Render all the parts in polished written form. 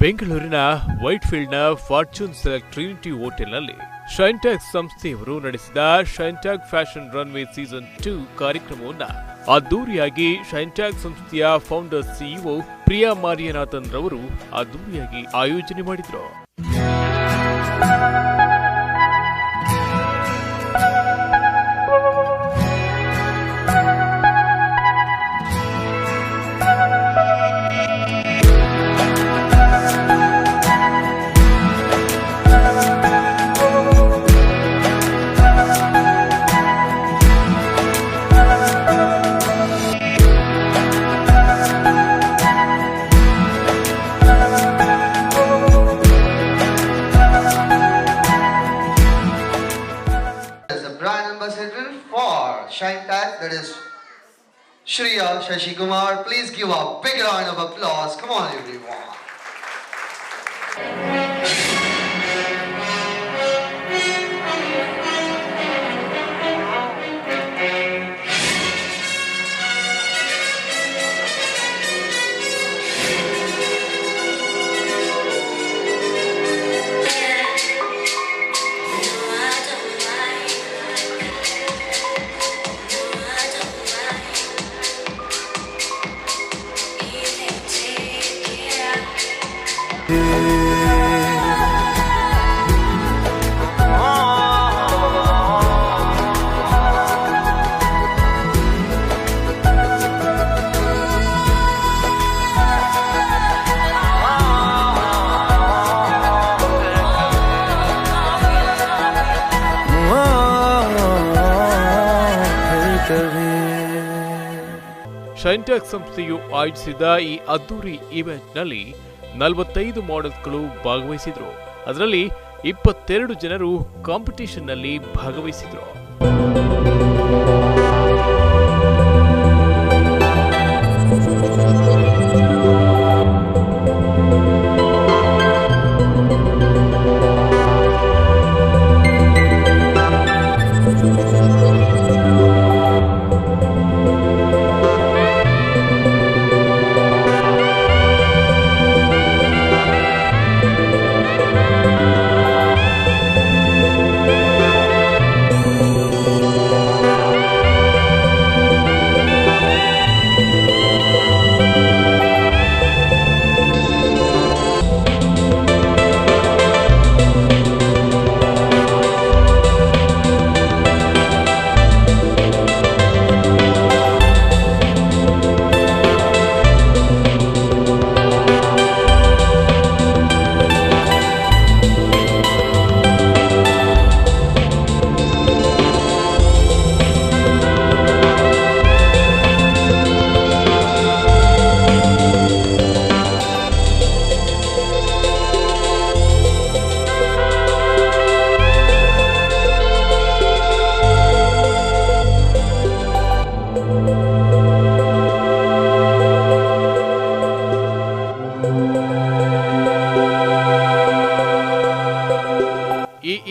ಬೆಂಗಳೂರಿನ ವೈಟ್ಫೀಲ್ಡ್ನ fortune select Trinity ಹೋಟೆಲ್ನಲ್ಲಿ ಶೈನ್ಟ್ಯಾಗ್ ಸಂಸ್ಥೆಯವರು ನಡೆಸಿದ ಶೈನ್ಟ್ಯಾಗ್ ಫ್ಯಾಷನ್ ರನ್ವೇ ಸೀಸನ್ 2 ಕಾರ್ಯಕ್ರಮವನ್ನು ಅದ್ದೂರಿಯಾಗಿ ಶೈನ್ಟ್ಯಾಗ್ ಸಂಸ್ಥೆಯ ಫೌಂಡರ್ ಸಿಇಒ ಪ್ರಿಯಾ ಮಾರಿಯನಾಥನ್ ರವರು ಅದ್ದೂರಿಯಾಗಿ ಆಯೋಜನೆ ಮಾಡಿದರು. Shaintag, that is Shriya Shashi Kumar. Please give a big round of applause. Come on, everyone. ಶೈನ್ಟ್ಯಾಗ್ ಸಂಸ್ಥೆಯು ಆಯೋಜಿಸಿದ ಈ ಅದ್ದೂರಿ ಇವೆಂಟ್ನಲ್ಲಿ 45 ಮಾಡೆಲ್ಸ್ಗಳು ಭಾಗವಹಿಸಿದ್ರು. ಅದರಲ್ಲಿ 22 ಜನರು ಕಾಂಪಿಟಿಷನ್ನಲ್ಲಿ ಭಾಗವಹಿಸಿದ್ರು.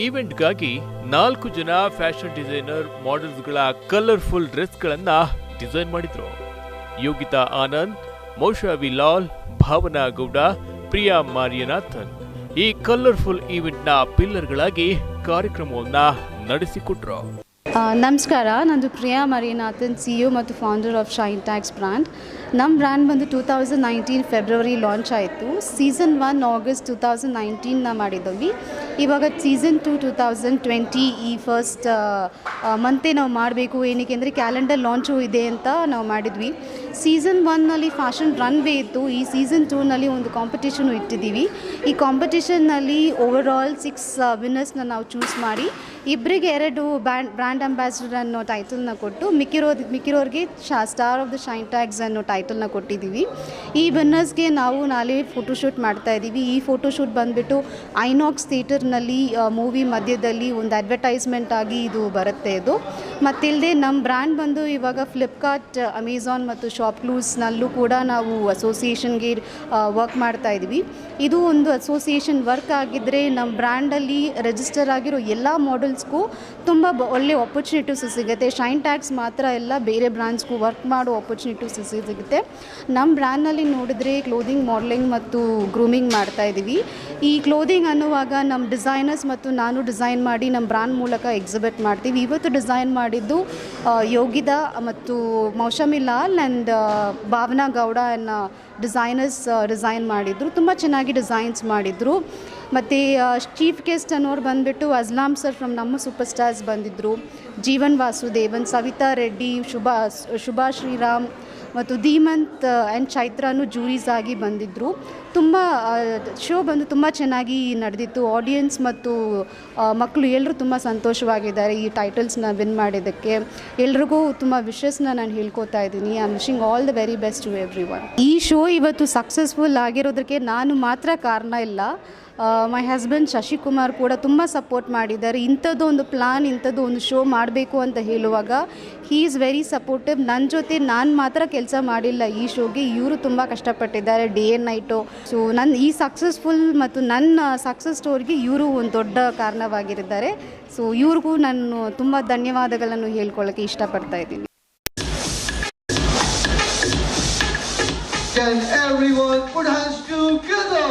ಈವೆಂಟ್ಗಾಗಿ 4 ಜನ ಫ್ಯಾಷನ್ ಡಿಸೈನರ್ ಮಾಡೆಲ್ಸ್ಗಳ ಕಲರ್ಫುಲ್ ಡ್ರೆಸ್ಗಳನ್ನ ಡಿಸೈನ್ ಮಾಡಿದ್ರು. ಯೋಗಿತಾ ಆನಂದ್, ಮೌಶಾವಿ ಲಾಲ್, ಭಾವನಾ ಗೌಡ, ಪ್ರಿಯಾ ಮಾರಿಯನಾಥನ್ ಈ ಕಲರ್ಫುಲ್ ಈವೆಂಟ್ನ ಪಿಲ್ಲರ್ಗಳಾಗಿ ಕಾರ್ಯಕ್ರಮವನ್ನ ನಡೆಸಿಕೊಟ್ರು. ನಮಸ್ಕಾರ, ನಂದು ಪ್ರಿಯಾ ಮಾರಿಯನಾಥನ್, ಸಿಇಒ ಮತ್ತು ಫೌಂಡರ್ ಆಫ್ ಶೈನ್ಟ್ಯಾಗ್ಸ್ ಬ್ರ್ಯಾಂಡ್. ನಮ್ಮ ಬ್ರ್ಯಾಂಡ್ ಬಂದು 2019 ಫೆಬ್ರವರಿ ಲಾಂಚ್ ಆಯಿತು. ಸೀಸನ್ 1 ಆಗಸ್ಟ್ 2019 ಮಾಡಿದ್ವಿ. ಇವಾಗ ಸೀಸನ್ 2 2020 ಈ ಫಸ್ಟ್ ಮಂತೇ ನಾವು ಮಾಡಬೇಕು. ಏನಕ್ಕೆ ಅಂದರೆ ಕ್ಯಾಲೆಂಡರ್ ಲಾಂಚು ಇದೆ ಅಂತ ನಾವು ಮಾಡಿದ್ವಿ. ಸೀಸನ್ 1ನಲ್ಲಿ ಫ್ಯಾಷನ್ ರನ್ವೇ ಇತ್ತು. ಈ ಸೀಸನ್ 2ನಲ್ಲಿ ಒಂದು ಕಾಂಪಿಟೇಷನು ಇಟ್ಟಿದ್ದೀವಿ. ಈ ಕಾಂಪಿಟೇಷನ್ನಲ್ಲಿ ಓವರಾಲ್ 6 ವಿನ್ನರ್ಸ್ನ ನಾವು ಚೂಸ್ ಮಾಡಿ ಇಬ್ಬರಿಗೆ 2 ಬ್ರ್ಯಾಂಡ್ ಅಂಬಾಸಿಡರ್ ಅನ್ನೋ ಟೈಟಲ್ನ ಕೊಟ್ಟು ಮಿಕ್ಕಿರೋರಿಗೆ ಸ್ಟಾರ್ ಆಫ್ ದ ಶೈನ್ಟ್ಯಾಗ್ಸ್ ಅನ್ನೋ ಟೈಟಲ್ನ ಕೊಟ್ಟಿದ್ದೀವಿ. ಈ ವಿನ್ನರ್ಸ್ಗೆ ನಾವು ನಾಳೆ ಫೋಟೋಶೂಟ್ ಮಾಡ್ತಾಯಿದ್ದೀವಿ. ಈ ಫೋಟೋಶೂಟ್ ಬಂದುಬಿಟ್ಟು ಐನಾಕ್ಸ್ ಥಿಯೇಟರ್ನಲ್ಲಿ ಮೂವಿ ಮಧ್ಯದಲ್ಲಿ ಒಂದು ಅಡ್ವರ್ಟೈಸ್ಮೆಂಟ್ ಆಗಿ ಇದು ಬರುತ್ತೆ. ಇದು ಮತ್ತಿಲ್ಲದೆ ನಮ್ಮ ಬ್ರ್ಯಾಂಡ್ ಬಂದು ಇವಾಗ ಫ್ಲಿಪ್ಕಾರ್ಟ್, ಅಮೆಝಾನ್ ಮತ್ತು ಶಾಪ್ಕ್ಲೂಸ್ನಲ್ಲೂ ಕೂಡ ನಾವು ಅಸೋಸಿಯೇಷನ್ಗೆ ವರ್ಕ್ ಮಾಡ್ತಾಯಿದ್ದೀವಿ. ಇದು ಒಂದು ಅಸೋಸಿಯೇಷನ್ ವರ್ಕ್ ಆಗಿದ್ದರೆ ನಮ್ಮ ಬ್ರ್ಯಾಂಡಲ್ಲಿ ರಿಜಿಸ್ಟರ್ ಆಗಿರೋ ಎಲ್ಲ ಮಾಡೆಲ್ಸ್ಗೂ ತುಂಬ ಒಳ್ಳೆ ಆಪರ್ಚುನಿಟೀಸ್ ಸಿಗುತ್ತೆ. ಶೈನ್ಟ್ಯಾಗ್ಸ್ ಮಾತ್ರ ಎಲ್ಲ, ಬೇರೆ ಬ್ರ್ಯಾಂಡ್ಸ್ಗೂ ವರ್ಕ್ ಮಾಡೋ ಆಪರ್ಚುನಿಟೀಸ್ ಸಿಗುತ್ತೆ. ಮತ್ತು ನಮ್ಮ ಬ್ರ್ಯಾಂಡ್ನಲ್ಲಿ ನೋಡಿದ್ರೆ ಕ್ಲೋದಿಂಗ್ ಮಾಡೆಲಿಂಗ್ ಮತ್ತು ಗ್ರೂಮಿಂಗ್ ಮಾಡ್ತಾ ಇದ್ದೀವಿ. ಈ ಕ್ಲೋದಿಂಗ್ ಅನ್ನುವಾಗ ನಮ್ಮ ಡಿಸೈನರ್ಸ್ ಮತ್ತು ನಾನು ಡಿಸೈನ್ ಮಾಡಿ ನಮ್ಮ ಬ್ರ್ಯಾಂಡ್ ಮೂಲಕ ಎಕ್ಸಿಬಿಟ್ ಮಾಡ್ತೀವಿ. ಇವತ್ತು ಡಿಸೈನ್ ಮಾಡಿದ್ದು ಯೋಗಿದಾ ಮತ್ತು ಮೌಶಮಿ ಲಾಲ್ ಆ್ಯಂಡ್ ಭಾವನಾ ಗೌಡ ಅನ್ನೋ ಡಿಸೈನರ್ಸ್ ಡಿಸೈನ್ ಮಾಡಿದರು. ತುಂಬ ಚೆನ್ನಾಗಿ ಡಿಸೈನ್ಸ್ ಮಾಡಿದರು. ಮತ್ತು ಚೀಫ್ ಗೆಸ್ಟ್ ಅನ್ನೋರು ಬಂದುಬಿಟ್ಟು ಅಸ್ಲಾಂ ಸರ್ ಫ್ರಮ್ ನಮ್ಮ ಸೂಪರ್ ಸ್ಟಾರ್ಸ್ ಬಂದಿದ್ದರು. ಜೀವನ್ ವಾಸುದೇವನ್, ಸವಿತಾ ರೆಡ್ಡಿ, ಶುಭಾ ಶ್ರೀರಾಮ್ ಮತ್ತು ಧೀಮಂತ್ ಆ್ಯಂಡ್ ಚೈತ್ರಾನು ಜೂರೀಸ್ ಆಗಿ ಬಂದಿದ್ದರು. ತುಂಬ ಶೋ ಬಂದು ತುಂಬ ಚೆನ್ನಾಗಿ ನಡೆದಿತ್ತು. ಆಡಿಯನ್ಸ್ ಮತ್ತು ಮಕ್ಕಳು ಎಲ್ಲರೂ ತುಂಬ ಸಂತೋಷವಾಗಿದ್ದಾರೆ ಈ ಟೈಟಲ್ಸ್ನ ವಿನ್ ಮಾಡಿದ್ದಕ್ಕೆ. ಎಲ್ರಿಗೂ ತುಂಬ ವಿಶಸ್ನ ನಾನು ಹೇಳ್ಕೊತಾ ಇದ್ದೀನಿ. I am wishing all the very best to everyone. ಈ ಶೋ ಇವತ್ತು ಸಕ್ಸಸ್ಫುಲ್ ಆಗಿರೋದಕ್ಕೆ ನಾನು ಮಾತ್ರ ಕಾರಣ ಇಲ್ಲ, ಮೈ ಹಸ್ಬೆಂಡ್ ಶಶಿಕುಮಾರ್ ಕೂಡ ತುಂಬ ಸಪೋರ್ಟ್ ಮಾಡಿದ್ದಾರೆ. ಇಂಥದ್ದು ಒಂದು ಪ್ಲಾನ್, ಇಂಥದ್ದು ಒಂದು ಶೋ ಮಾಡಬೇಕು ಅಂತ ಹೇಳುವಾಗ ಹೀ ಈಸ್ ವೆರಿ ಸಪೋರ್ಟಿವ್. ನನ್ನ ಜೊತೆ ನಾನು ಮಾತ್ರ ಕೆಲಸ ಮಾಡಿಲ್ಲ ಈ ಶೋಗೆ, ಇವರು ತುಂಬ ಕಷ್ಟಪಟ್ಟಿದ್ದಾರೆ ಡೇ ಆ್ಯಂಡ್ ನೈಟು. ಸೊ ನನ್ನ ಈ ಸಕ್ಸಸ್ಫುಲ್ ಮತ್ತು ನನ್ನ ಸಕ್ಸಸ್ ಸ್ಟೋರಿಗೆ ಇವರು ಒಂದು ದೊಡ್ಡ ಕಾರಣವಾಗಿದ್ದಾರೆ. ಸೊ ಇವ್ರಿಗೂ ನಾನು ತುಂಬ ಧನ್ಯವಾದಗಳನ್ನು ಹೇಳ್ಕೊಳ್ಳೋಕ್ಕೆ ಇಷ್ಟಪಡ್ತಾ ಇದ್ದೀನಿ. Can everyone put hands together?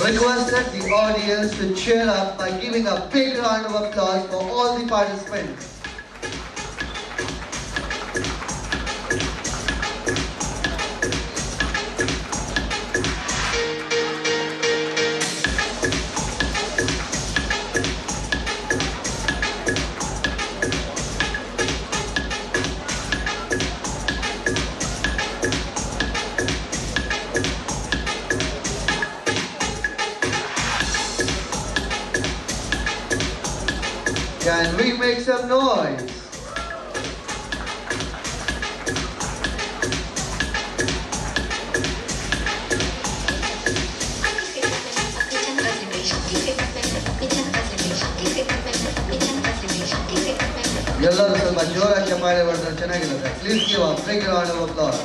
Requested the audience to cheer up by giving a big round of applause for all the participants. Can we make some noise? ಎಲ್ಲರೂ ಸ್ವಲ್ಪ ಜೋರಾಗಿ ಚಪ್ಪಾಳೆ ಹೊಡೆದ್ರೆ ಚೆನ್ನಾಗಿರುತ್ತೆ. Please give a big round of applause.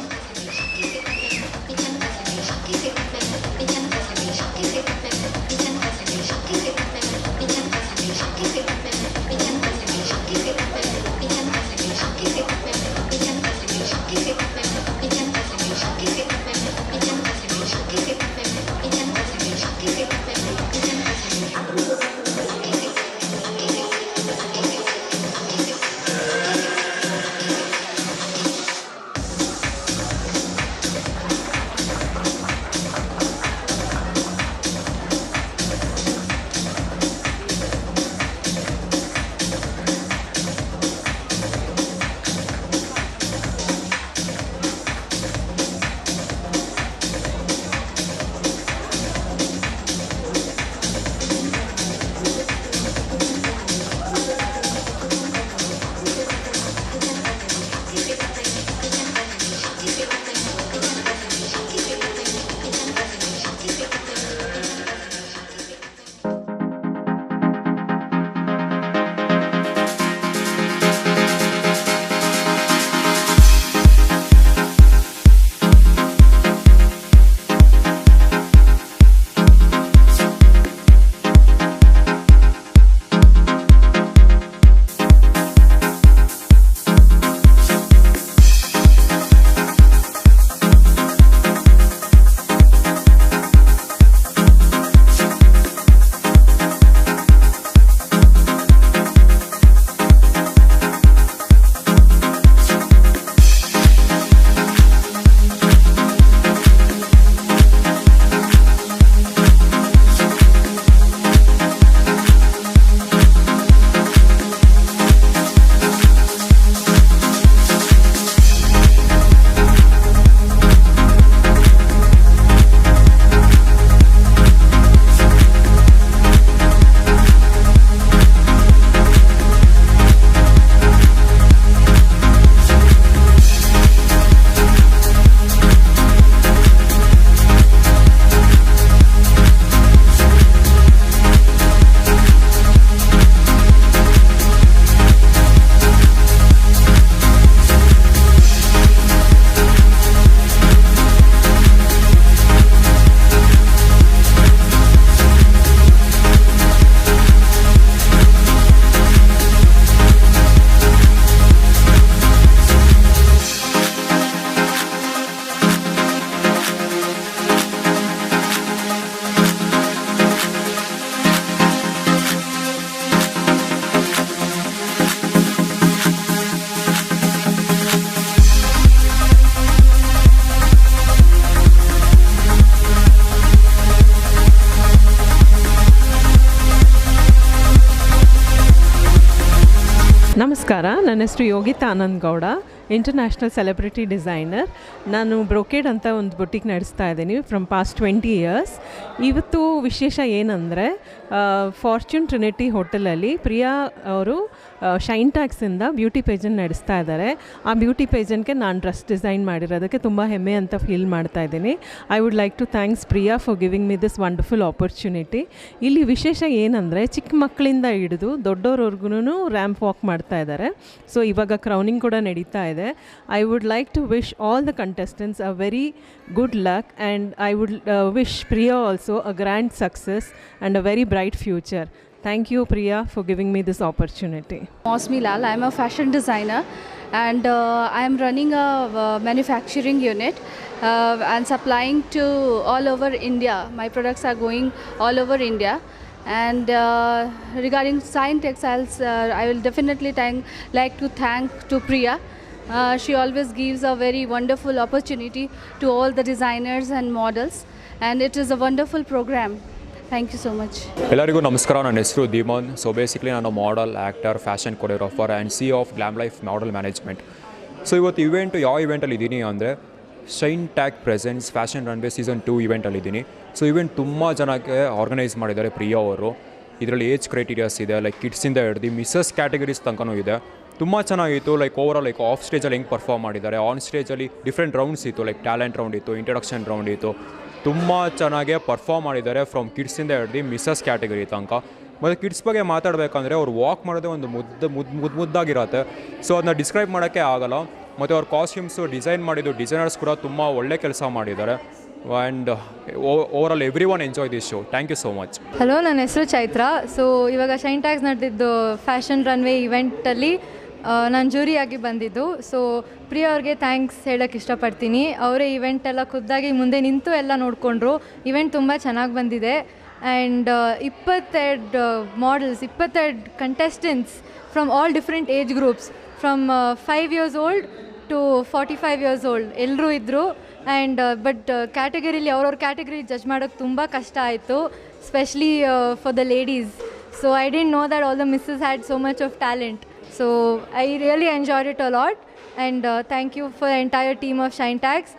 ನಮಸ್ಕಾರ, ನನ್ನ ಹೆಸರು Yogita Anand Gowda, international celebrity designer. ನಾನು ಬ್ರೊಕೇಡ್ ಅಂತ ಒಂದು ಬುಟಿಕ್ ನಡೆಸ್ತಾ ಇದ್ದೀನಿ ಫ್ರಮ್ ಪಾಸ್ಟ್ 20 ಇಯರ್ಸ್. ಇವತ್ತು ವಿಶೇಷ ಏನಂದರೆ, ಫಾರ್ಚೂನ್ ಟ್ರಿನಿಟಿ ಹೋಟೆಲಲ್ಲಿ ಪ್ರಿಯಾ ಅವರು ಶೈನ್ ಟ್ಯಾಕ್ಸಿಂದ ಬ್ಯೂಟಿ ಪೇಜನ್ನು ನಡೆಸ್ತಾ ಇದ್ದಾರೆ. ಆ ಬ್ಯೂಟಿ ಪೇಜನ್ಗೆ ನಾನು ಡ್ರೆಸ್ ಡಿಸೈನ್ ಮಾಡಿರೋದಕ್ಕೆ ತುಂಬ ಹೆಮ್ಮೆ ಅಂತ ಫೀಲ್ ಮಾಡ್ತಾ ಇದ್ದೀನಿ. I would like to thanks Priya for giving me this wonderful opportunity. ಇಲ್ಲಿ ವಿಶೇಷ ಏನಂದರೆ, ಚಿಕ್ಕ ಮಕ್ಕಳಿಂದ ಹಿಡಿದು ದೊಡ್ಡವ್ರವ್ರಿಗೂ ರ್ಯಾಂಪ್ ವಾಕ್ ಮಾಡ್ತಾ ಇದ್ದಾರೆ. ಸೊ ಇವಾಗ ಕ್ರೌನಿಂಗ್ ಕೂಡ ನಡೀತಾ ಇದೆ. I would like to wish all the contestants a very good luck, and I would wish Priya also a grand success and a very bright future. Thank you, Priya, for giving me this opportunity. Mosmi Lal, I am a fashion designer, and I am running a manufacturing unit and supplying to all over India. My products are going all over India. And regarding Shine Textiles, I will definitely like to thank to Priya. She always gives a very wonderful opportunity to all the designers and models, and it is a wonderful program. Thank you so much. ಎಲ್ಲರಿಗೂ ನಮಸ್ಕಾರ. ನನ್ನ ಹೆಸರು Deeman. So basically ನಾನು model, actor, fashion choreographer and CEO of Glam Life model management. So ಇವತ್ತು ಯಾವ ಇವೆಂಟಲ್ಲಿ ಇದ್ದೀನಿ ಅಂದರೆ, Shine Tag presents fashion runway season 2 ಇವೆಂಟಲ್ಲಿದ್ದೀನಿ. ಸೊ ಇವೆಂಟ್ ತುಂಬ ಜನಕ್ಕೆ ಆರ್ಗನೈಸ್ ಮಾಡಿದ್ದಾರೆ ಪ್ರಿಯಾ ಅವರು. ಇದರಲ್ಲಿ ಏಜ್ ಕ್ರೈಟೀರಿಯಾಸ್ ಇದೆ, ಲೈಕ್ ಕಿಡ್ಸಿಂದ ಹಿಡ್ದು ಮಿಸ್ಸಸ್ ಕ್ಯಾಟಗರೀಸ್ ತನಕನೂ ಇದೆ. ತುಂಬ ಚೆನ್ನಾಗಿತ್ತು. ಲೈಕ್ ಓವರಾಲ್ ಲೈಕ್ ಆಫ್ ಸ್ಟೇಜಲ್ಲಿ ಹೆಂಗೆ ಪರ್ಫಾರ್ಮ್ ಮಾಡಿದ್ದಾರೆ, ಆನ್ ಸ್ಟೇಜಲ್ಲಿ ಡಿಫ್ರೆಂಟ್ ರೌಂಡ್ಸ್ ಇತ್ತು, ಲೈಕ್ ಟ್ಯಾಲೆಂಟ್ ರೌಂಡ್ ಇತ್ತು, ಇಂಟ್ರೊಡಕ್ಷನ್ ರೌಂಡ್ ಇತ್ತು. ತುಂಬ ಚೆನ್ನಾಗೇ ಪರ್ಫಾರ್ಮ್ ಮಾಡಿದ್ದಾರೆ ಫ್ರಮ್ ಕಿಡ್ಸಿಂದ ಹಿಡ್ದು ಮಿಸ್ಸಸ್ ಕ್ಯಾಟಗರಿ ತನಕ. ಮತ್ತು ಕಿಡ್ಸ್ ಬಗ್ಗೆ ಮಾತಾಡಬೇಕಂದ್ರೆ, ಅವ್ರು ವಾಕ್ ಮಾಡೋದೇ ಒಂದು ಮುದ್ದಾಗಿರತ್ತೆ. ಸೊ ಅದನ್ನ ಡಿಸ್ಕ್ರೈಬ್ ಮಾಡೋಕ್ಕೆ ಆಗಲ್ಲ. ಮತ್ತು ಅವ್ರ ಕಾಸ್ಟ್ಯೂಮ್ಸು ಡಿಸೈನ್ ಮಾಡಿದ್ದು ಡಿಸೈನರ್ಸ್ ಕೂಡ ತುಂಬ ಒಳ್ಳೆ ಕೆಲಸ ಮಾಡಿದ್ದಾರೆ. And overall everyone enjoy this show. Thank you so much. Hello, ನನ್ನ ಹೆಸರು ಚೈತ್ರ. ಸೊ ಇವಾಗ ಶೈನ್ ಟ್ಯಾಗ್ಸ್ ನಡೆದಿದ್ದು ಫ್ಯಾಷನ್ ರನ್ವೇ ಇವೆಂಟಲ್ಲಿ ನಾನು ಜೂರಿಯಾಗಿ ಬಂದಿದ್ದು. ಸೊ ಪ್ರಿಯಾ ಅವ್ರಿಗೆ ಥ್ಯಾಂಕ್ಸ್ ಹೇಳೋಕ್ಕೆ ಇಷ್ಟಪಡ್ತೀನಿ. ಅವರೇ ಇವೆಂಟೆಲ್ಲ ಖುದ್ದಾಗಿ ಮುಂದೆ ನಿಂತು ಎಲ್ಲ ನೋಡಿಕೊಂಡ್ರು. ಇವೆಂಟ್ ತುಂಬ ಚೆನ್ನಾಗಿ ಬಂದಿದೆ. And 22 models, 22 contestants from all different age groups, from 5 years old to 45 years old ಎಲ್ಲರೂ ಇದ್ದರು. ಆ್ಯಂಡ್ ಬಟ್ ಕ್ಯಾಟಗರಿಲಿ ಅವ್ರವ್ರ ಕ್ಯಾಟಗರಿ ಜಡ್ಜ್ ಮಾಡೋಕ್ಕೆ ತುಂಬ ಕಷ್ಟ ಆಯಿತು, specially for the ladies. So I didn't know that all the missus had so much of talent. So I really enjoyed it a lot, and thank you for the entire team of Shine Tags.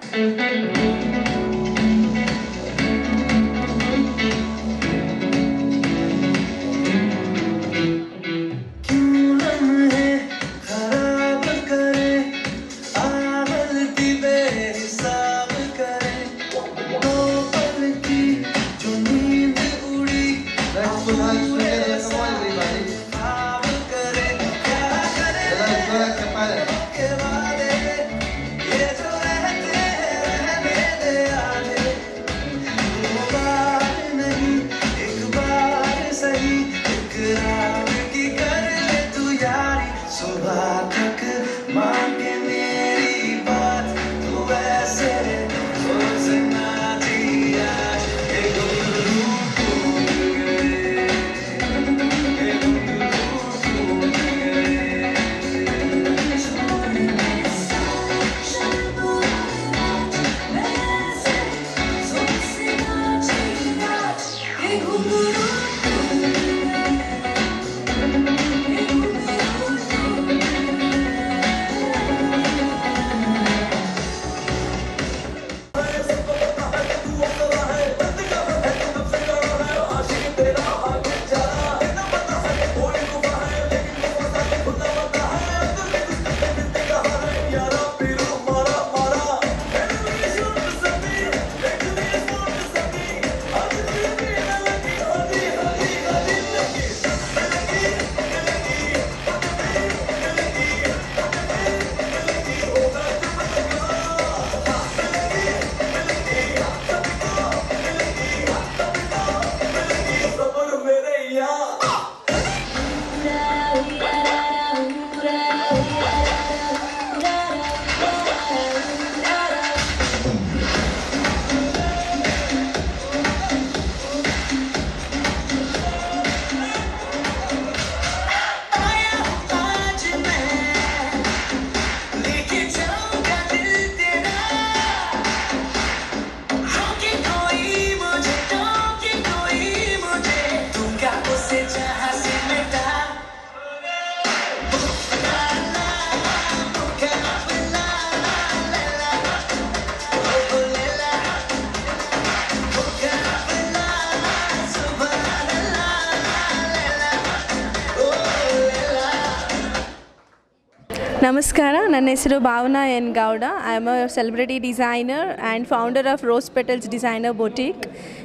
ನಮಸ್ಕಾರ, ನನ್ನ ಹೆಸರು Bhavana N Gowda. I am a celebrity designer and founder of rose petals designer boutique.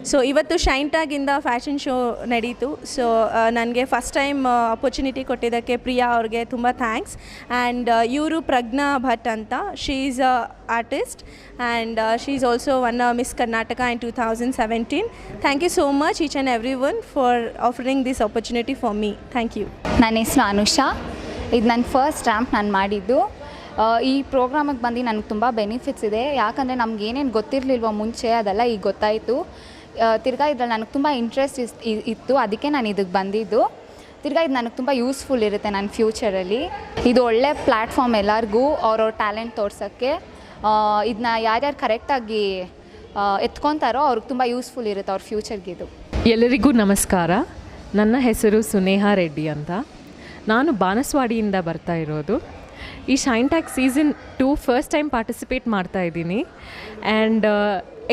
So ಇವತ್ತು shine ಟ್ಯಾಗಿಂದ fashion show ನಡೀತು. So ನನಗೆ first time opportunity ಕೊಟ್ಟಿದ್ದಕ್ಕೆ ಪ್ರಿಯಾ ಅವ್ರಿಗೆ ತುಂಬ thanks. And ಇವರು ಪ್ರಜ್ಞಾ ಭಟ್ ಅಂತ, she is a artist and she is also one Miss Karnataka in 2017. Thank you so much each and everyone for offering this opportunity for me. Thank you. ನನ್ನ ಹೆಸರು ಅನುಷಾ. ಇದು ನನ್ನ first ramp ನಾನು ಮಾಡಿದ್ದು. ಈ ಪ್ರೋಗ್ರಾಮಿಗೆ ಬಂದು ನನಗೆ ತುಂಬ ಬೆನಿಫಿಟ್ಸ್ ಇದೆ. ಯಾಕಂದರೆ ನಮ್ಗೆ ಏನೇನು ಗೊತ್ತಿರಲಿಲ್ವ ಮುಂಚೆ, ಅದೆಲ್ಲ ಈಗ ಗೊತ್ತಾಯಿತು. ತಿರ್ಗಾ ಇದ್ರಲ್ಲಿ ನನಗೆ ತುಂಬ ಇಂಟ್ರೆಸ್ಟ್ ಇತ್ತು, ಅದಕ್ಕೆ ನಾನು ಇದಕ್ಕೆ ಬಂದಿದ್ದು. ತಿರ್ಗಾ ಇದು ನನಗೆ ತುಂಬ ಯೂಸ್ಫುಲ್ ಇರುತ್ತೆ ನನ್ನ ಫ್ಯೂಚರಲ್ಲಿ. ಇದು ಒಳ್ಳೆ ಪ್ಲ್ಯಾಟ್ಫಾರ್ಮ್ ಎಲ್ಲರಿಗೂ ಅವ್ರವ್ರ ಟ್ಯಾಲೆಂಟ್ ತೋರ್ಸೋಕ್ಕೆ. ಇದನ್ನ ಯಾರ್ಯಾರು ಕರೆಕ್ಟಾಗಿ ಎತ್ಕೊತಾರೋ ಅವ್ರಿಗೆ ತುಂಬ ಯೂಸ್ಫುಲ್ ಇರುತ್ತೆ ಅವ್ರ ಫ್ಯೂಚರ್ಗೆ ಇದು. ಎಲ್ಲರಿಗೂ ನಮಸ್ಕಾರ. ನನ್ನ ಹೆಸರು ಸುನೇಹಾ ರೆಡ್ಡಿ ಅಂತ. ನಾನು ಬಾನಸವಾಡಿಯಿಂದ ಬರ್ತಾ ಇರೋದು. ಈ shine tag season 2 first time participate ಮಾಡ್ತಾಯಿದ್ದೀನಿ. ಆ್ಯಂಡ್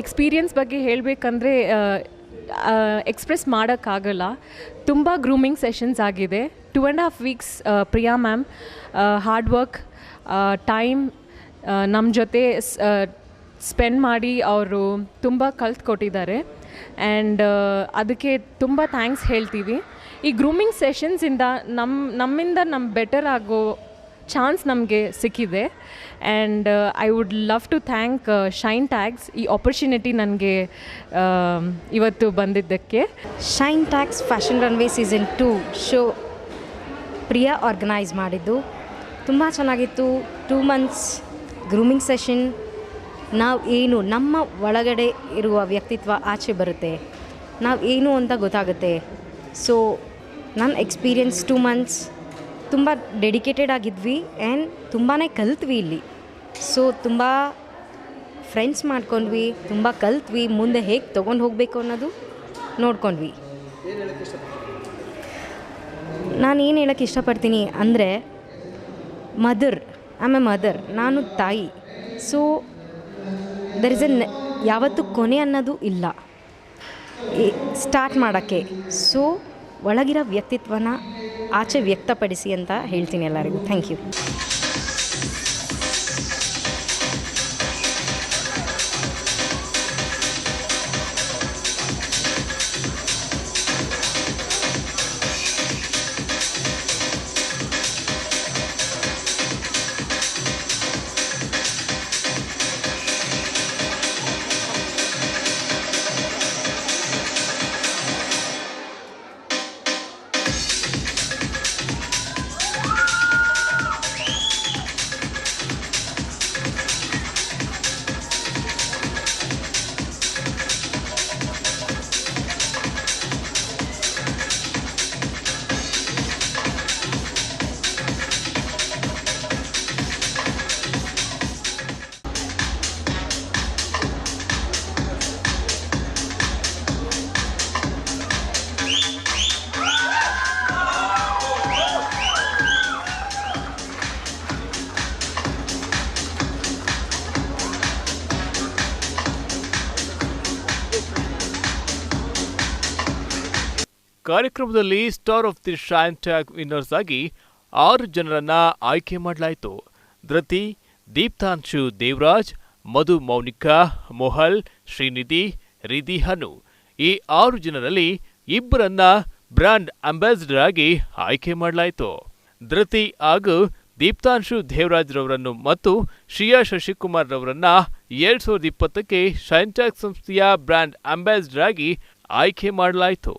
ಎಕ್ಸ್ಪೀರಿಯನ್ಸ್ ಬಗ್ಗೆ ಹೇಳಬೇಕಂದ್ರೆ ಎಕ್ಸ್ಪ್ರೆಸ್ ಮಾಡೋಕ್ಕಾಗಲ್ಲ. ತುಂಬ ಗ್ರೂಮಿಂಗ್ ಸೆಷನ್ಸ್ ಆಗಿದೆ. 2.5 weeks Priya ma'am hard work time ನಮ್ಮ ಜೊತೆ ಸ್ಪೆಂಡ್ ಮಾಡಿ ಅವರು ತುಂಬ ಕಲ್ತ್ಕೊಟ್ಟಿದ್ದಾರೆ. ಆ್ಯಂಡ್ ಅದಕ್ಕೆ ತುಂಬ ಥ್ಯಾಂಕ್ಸ್ ಹೇಳ್ತೀವಿ. ಈ ಗ್ರೂಮಿಂಗ್ ಸೆಷನ್ಸಿಂದ ನಮ್ಮಿಂದ ಬೆಟರ್ ಆಗೋ ಚಾನ್ಸ್ ನಮಗೆ ಸಿಕ್ಕಿದೆ. And I would love to thank Shine Tags ಈ ಆಪರ್ಚುನಿಟಿ ನನಗೆ ಇವತ್ತು ಬಂದಿದ್ದಕ್ಕೆ. Shine Tags fashion runway season 2 show Priya organise ಮಾಡಿದ್ದು ತುಂಬ ಚೆನ್ನಾಗಿತ್ತು. 2 ಮಂತ್ಸ್ ಗ್ರೂಮಿಂಗ್ ಸೆಷನ್. ನಾವು ಏನು ನಮ್ಮ ಒಳಗಡೆ ಇರುವ ವ್ಯಕ್ತಿತ್ವ ಆಚೆ ಬರುತ್ತೆ, ನಾವು ಏನು ಅಂತ ಗೊತ್ತಾಗುತ್ತೆ. ಸೊ ನನ್ನ ಎಕ್ಸ್ಪೀರಿಯನ್ಸ್ 2 ಮಂತ್ಸ್ ತುಂಬ ಡೆಡಿಕೇಟೆಡ್ ಆಗಿದ್ವಿ ಆ್ಯಂಡ್ ತುಂಬಾ ಕಲ್ತ್ವಿ ಇಲ್ಲಿ. ಸೊ ತುಂಬ ಫ್ರೆಂಡ್ಸ್ ಮಾಡ್ಕೊಂಡ್ವಿ, ತುಂಬ ಕಲ್ತ್ವಿ. ಮುಂದೆ ಹೇಗೆ ತೊಗೊಂಡು ಹೋಗಬೇಕು ಅನ್ನೋದು ನೋಡ್ಕೊಂಡ್ವಿ. ನಾನು ಏನು ಹೇಳೋಕ್ಕೆ ಇಷ್ಟಪಡ್ತೀನಿ ಅಂದರೆ, ಮದರ್, ನಾನು ತಾಯಿ. ಸೊ ದರ್ ಇಸ್ ಯಾವತ್ತೂ ಕೊನೆ ಅನ್ನೋದು ಇಲ್ಲ ಸ್ಟಾರ್ಟ್ ಮಾಡೋಕ್ಕೆ. ಸೊ ಒಳಗಿರೋ ವ್ಯಕ್ತಿತ್ವನ ಆಚೆ ವ್ಯಕ್ತಪಡಿಸಿ ಅಂತ ಹೇಳ್ತೀನಿ ಎಲ್ಲರಿಗೂ. Thank you. ಕಾರ್ಯಕ್ರಮದಲ್ಲಿ star of the Shine Tag winners ಆಗಿ 6 ಜನರನ್ನ ಆಯ್ಕೆ ಮಾಡಲಾಯಿತು. ಧೃತಿ, ದೀಪ್ತಾಂಶು ದೇವರಾಜ್, ಮಧು ಮೌನಿಕಾ, ಮೊಹಲ್, ಶ್ರೀನಿಧಿ, ರಿಧಿ ಹನು. ಈ 6 ಜನರಲ್ಲಿ 2 ಬ್ರ್ಯಾಂಡ್ ಅಂಬಾಸಿಡರ್ ಆಗಿ ಆಯ್ಕೆ ಮಾಡಲಾಯಿತು. ಧೃತಿ ಹಾಗೂ ದೀಪ್ತಾಂಶು ದೇವರಾಜ್ ರವರನ್ನು ಮತ್ತು ಶ್ರಿಯಾ ಶಶಿಕುಮಾರ್ ರವರನ್ನ 2020ಕ್ಕೆ ಶೈನ್ ಟ್ಯಾಗ್ ಸಂಸ್ಥೆಯ ಬ್ರ್ಯಾಂಡ್ ಅಂಬಾಸಿಡರ್ ಆಗಿ ಆಯ್ಕೆ ಮಾಡಲಾಯಿತು.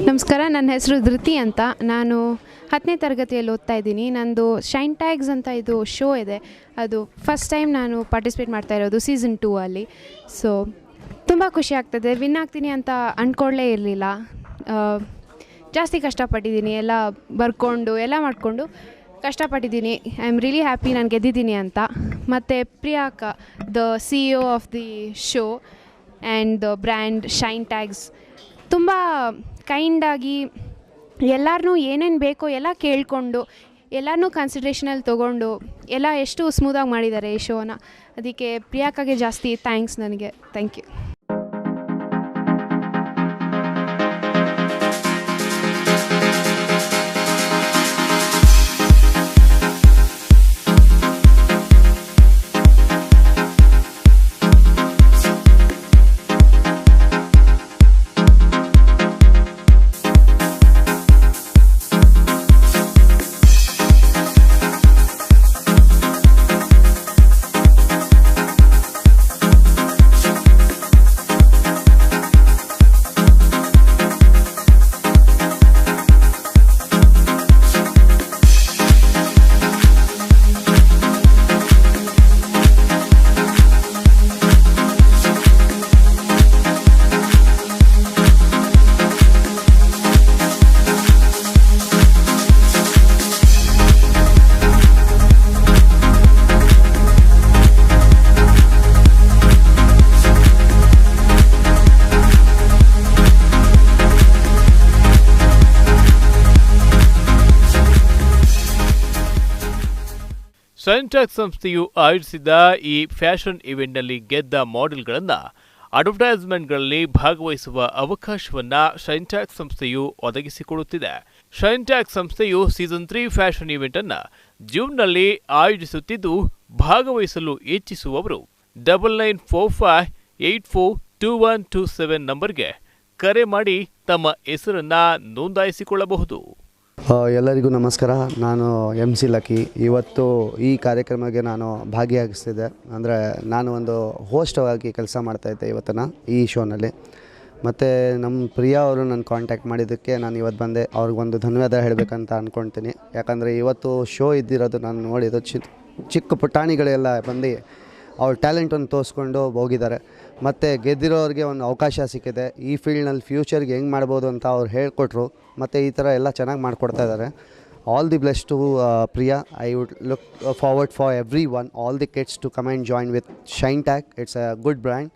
ನಮಸ್ಕಾರ, ನನ್ನ ಹೆಸರು ಧೃತಿ ಅಂತ. ನಾನು 10ನೇ ತರಗತಿಯಲ್ಲಿ ಓದ್ತಾ ಇದ್ದೀನಿ. ನಂದು ಶೈನ್ ಟ್ಯಾಗ್ಸ್ ಅಂತ ಇದು ಶೋ ಇದೆ. ಅದು ಫಸ್ಟ್ ಟೈಮ್ ನಾನು ಪಾರ್ಟಿಸಿಪೇಟ್ ಮಾಡ್ತಾ ಇರೋದು ಸೀಸನ್ 2 ಅಲ್ಲಿ. ಸೊ ತುಂಬ ಖುಷಿ ಆಗ್ತದೆ. ವಿನ್ ಆಗ್ತೀನಿ ಅಂತ ಅಂದ್ಕೊಳ್ಳೇ ಇರಲಿಲ್ಲ. ಜಾಸ್ತಿ ಕಷ್ಟಪಟ್ಟಿದ್ದೀನಿ, ಎಲ್ಲ ಬರ್ಕೊಂಡು ಎಲ್ಲ ಮಾಡಿಕೊಂಡು ಕಷ್ಟಪಟ್ಟಿದ್ದೀನಿ. ಐ ಆಮ್ ರಿಯಲಿ ಹ್ಯಾಪಿ ನಾನು ಗೆದ್ದಿದ್ದೀನಿ ಅಂತ. ಮತ್ತು ಪ್ರಿಯಾಕ, the CEO of the show and the brand Shine Tags ತುಂಬ ಕೈಂಡಾಗಿ ಎಲ್ಲರನ್ನೂ ಏನೇನು ಬೇಕೋ ಎಲ್ಲ ಕೇಳಿಕೊಂಡು ಎಲ್ಲರನ್ನೂ ಕನ್ಸಿಡ್ರೇಷನಲ್ಲಿ ತೊಗೊಂಡು ಎಲ್ಲ ಎಷ್ಟು ಸ್ಮೂದಾಗಿ ಮಾಡಿದ್ದಾರೆ ಈ ಶೋನ. ಅದಕ್ಕೆ ಪ್ರಿಯಾಕಾಗೆ ಜಾಸ್ತಿ ಥ್ಯಾಂಕ್ಸ್ ನನಗೆ. Thank you. ಶೈನ್ಟ್ಯಾಗ್ ಸಂಸ್ಥೆಯು ಆಯೋಜಿಸಿದ ಈ ಫ್ಯಾಷನ್ ಇವೆಂಟ್ನಲ್ಲಿ ಗೆದ್ದ ಮಾಡೆಲ್ಗಳನ್ನು ಅಡ್ವರ್ಟೈಸ್ಮೆಂಟ್ಗಳಲ್ಲಿ ಭಾಗವಹಿಸುವ ಅವಕಾಶವನ್ನ ಶೈನ್ಟ್ಯಾಗ್ ಸಂಸ್ಥೆಯು ಒದಗಿಸಿಕೊಡುತ್ತಿದೆ. ಶೈನ್ಟ್ಯಾಗ್ ಸಂಸ್ಥೆಯು ಸೀಸನ್ 3 ಫ್ಯಾಷನ್ ಇವೆಂಟ್ ಅನ್ನು ಜೂನ್ನಲ್ಲಿ ಆಯೋಜಿಸುತ್ತಿದ್ದು, ಭಾಗವಹಿಸಲು ಇಚ್ಛಿಸುವವರು 9945842127 ನಂಬರ್ಗೆ ಕರೆ ಮಾಡಿ ತಮ್ಮ ಹೆಸರನ್ನ ನೋಂದಾಯಿಸಿಕೊಳ್ಳಬಹುದು. ಎಲ್ಲರಿಗೂ ನಮಸ್ಕಾರ. ನಾನು MC ಲಕ್ಕಿ. ಇವತ್ತು ಈ ಕಾರ್ಯಕ್ರಮಕ್ಕೆ ನಾನು ಭಾಗಿಯಾಗಿಸ್ತಿದ್ದೆ. ಅಂದರೆ ನಾನು ಒಂದು ಹೋಸ್ಟ್ ಆಗಿ ಕೆಲಸ ಮಾಡ್ತಾಯಿದ್ದೆ ಇವತ್ತಿನ ಈ ಶೋನಲ್ಲಿ. ಮತ್ತು ನಮ್ಮ ಪ್ರಿಯಾ ಅವರು ನನ್ನ ಕಾಂಟ್ಯಾಕ್ಟ್ ಮಾಡಿದ್ದಕ್ಕೆ ನಾನು ಇವತ್ತು ಬಂದೆ. ಅವ್ರಿಗೊಂದು ಧನ್ಯವಾದ ಹೇಳಬೇಕಂತ ಅಂದ್ಕೊಳ್ತೀನಿ. ಯಾಕಂದರೆ ಇವತ್ತು ಶೋ ಇದ್ದಿರೋದು ನಾನು ನೋಡಿದ್ದು ಚಿಕ್ಕ ಪುಟಾಣಿಗಳೆಲ್ಲ ಬಂದು ಅವ್ರ ಟ್ಯಾಲೆಂಟನ್ನು ತೋರಿಸ್ಕೊಂಡು ಹೋಗಿದ್ದಾರೆ. ಮತ್ತು ಗೆದ್ದಿರೋರಿಗೆ ಒಂದು ಅವಕಾಶ ಸಿಕ್ಕಿದೆ. ಈ ಫೀಲ್ಡ್ನಲ್ಲಿ ಫ್ಯೂಚರ್ಗೆ ಹೆಂಗೆ ಮಾಡ್ಬೋದು ಅಂತ ಅವ್ರು ಹೇಳ್ಕೊಟ್ರು. ಮತ್ತು ಈ ಥರ ಎಲ್ಲ ಚೆನ್ನಾಗಿ ಮಾಡಿಕೊಡ್ತಾ ಇದ್ದಾರೆ. All the best to Priya. I would look forward for everyone, all the kids to come and join with Shinetag. It's a good brand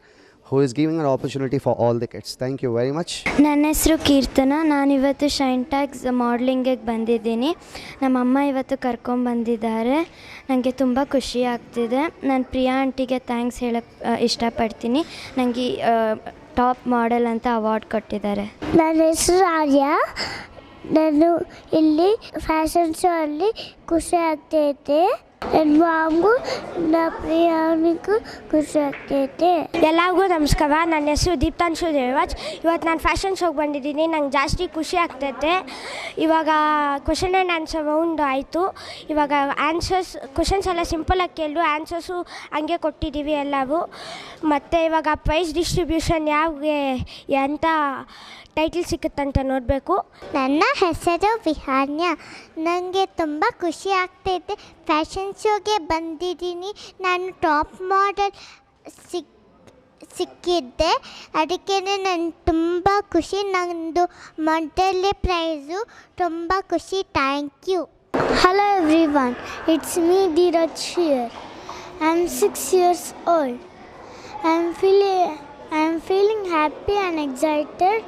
who is giving an opportunity for all the kids. Thank you very much. ನನ್ನ ಹೆಸರು ಕೀರ್ತನ. ನಾನಿವತ್ತು ಶೈನ್ಟ್ಯಾಗ್ಸ್ ಮಾಡಲಿಂಗಿಗೆ ಬಂದಿದ್ದೀನಿ. ನಮ್ಮಮ್ಮ ಇವತ್ತು ಕರ್ಕೊಂಬಂದಿದ್ದಾರೆ. ನನಗೆ ತುಂಬ ಖುಷಿ ಆಗ್ತಿದೆ. ನಾನು ಪ್ರಿಯಾ ಆಂಟಿಗೆ ಥ್ಯಾಂಕ್ಸ್ ಹೇಳಕ್ಕೆ ಇಷ್ಟಪಡ್ತೀನಿ. ನನಗೆ ಟಾಪ್ ಮಾಡೆಲ್ ಅಂತ ಅವಾರ್ಡ್ ಕೊಟ್ಟಿದ್ದಾರೆ. ನನ್ನ ಹೆಸರು ಆರ್ಯ. ನಾನು ಇಲ್ಲಿ ಫ್ಯಾಷನ್ ಶೋ ಅಲ್ಲಿ ಖುಷಿ ಆಗ್ತೈತೆ. ನನ್ನ ಮಾಮಗೂ ನನ್ನ ಪ್ರಿಯಾನಿಗೂ ಖುಷಿ ಆಗ್ತೈತೆ. ಎಲ್ಲರಿಗೂ ನಮಸ್ಕಾರ. ನನ್ನ ಹೆಸರು ದೀಪ್ತಾಂಶು ದೇವರಾಜ್. ಇವತ್ತು ನಾನು ಫ್ಯಾಷನ್ ಶೋಗೆ ಬಂದಿದ್ದೀನಿ. ನಂಗೆ ಜಾಸ್ತಿ ಖುಷಿ ಆಗ್ತೈತೆ. ಇವಾಗ ಕ್ವಶನ್ ಆ್ಯಂಡ್ ಆನ್ಸರ್ ರೌಂಡ್ ಆಯಿತು. ಇವಾಗ ಕ್ವಶನ್ಸ್ ಎಲ್ಲ ಸಿಂಪಲಾಗಿ ಕೇಳು, ಆನ್ಸರ್ಸು ಹಂಗೆ ಕೊಟ್ಟಿದ್ದೀವಿ ಎಲ್ಲವೂ. ಮತ್ತು ಇವಾಗ ಪ್ರೈಸ್ ಡಿಸ್ಟ್ರಿಬ್ಯೂಷನ್ ಯಾವ್ಗೆ ಅಂತ ಟೈಟಲ್ ಸಿಕ್ಕುತ್ತಂತ ನೋಡಬೇಕು. ನನ್ನ ಹೆಸರು ವಿಹಾನ್ಯ. ನನಗೆ ತುಂಬ ಖುಷಿ ಆಗ್ತೈತೆ. ಫ್ಯಾಷನ್ ಶೋಗೆ ಬಂದಿದ್ದೀನಿ. ನಾನು ಟಾಪ್ ಮಾಡೆಲ್ ಸಿಕ್ಕಿದ್ದೆ. ಅದಕ್ಕೆ ನನಗೆ ತುಂಬ ಖುಷಿ. ನಂದು ಮೊದಲನೇ ಪ್ರೈಸು. ತುಂಬ ಖುಷಿ. Thank you. Hello everyone, it's me Dheeraj here. I am 6 years old. I am feeling happy and excited.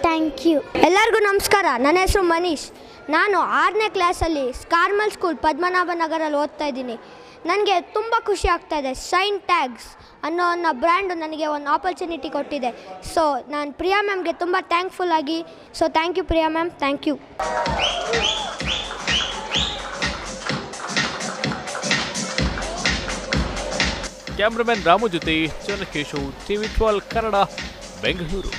Thank you. ಎಲ್ಲರಿಗೂ ನಮಸ್ಕಾರ. ನನ್ನ ಹೆಸರು ಮನೀಶ್. ನಾನು 6ನೇ ಕ್ಲಾಸಲ್ಲಿ ಕಾರ್ಮಲ್ ಸ್ಕೂಲ್ ಪದ್ಮನಾಭ ನಗರಲ್ಲಿ ಓದ್ತಾ ಇದ್ದೀನಿ. ನನಗೆ ತುಂಬ ಖುಷಿ ಆಗ್ತಾಯಿದೆ. ಶೈನ್ಟ್ಯಾಗ್ಸ್ ಅನ್ನೋ ಬ್ರ್ಯಾಂಡು ನನಗೆ ಒಂದು ಆಪರ್ಚುನಿಟಿ ಕೊಟ್ಟಿದೆ. ಸೊ ನಾನು ಪ್ರಿಯಾ ಮ್ಯಾಮ್ಗೆ ತುಂಬ ಥ್ಯಾಂಕ್ಫುಲ್ ಆಗಿ. So thank you Priya ma'am. Thank you. Cameraman Ramu ಜೊತೆ ಚನ್ನಕೇಶವ್, TV12 ಕನ್ನಡ, ಬೆಂಗಳೂರು.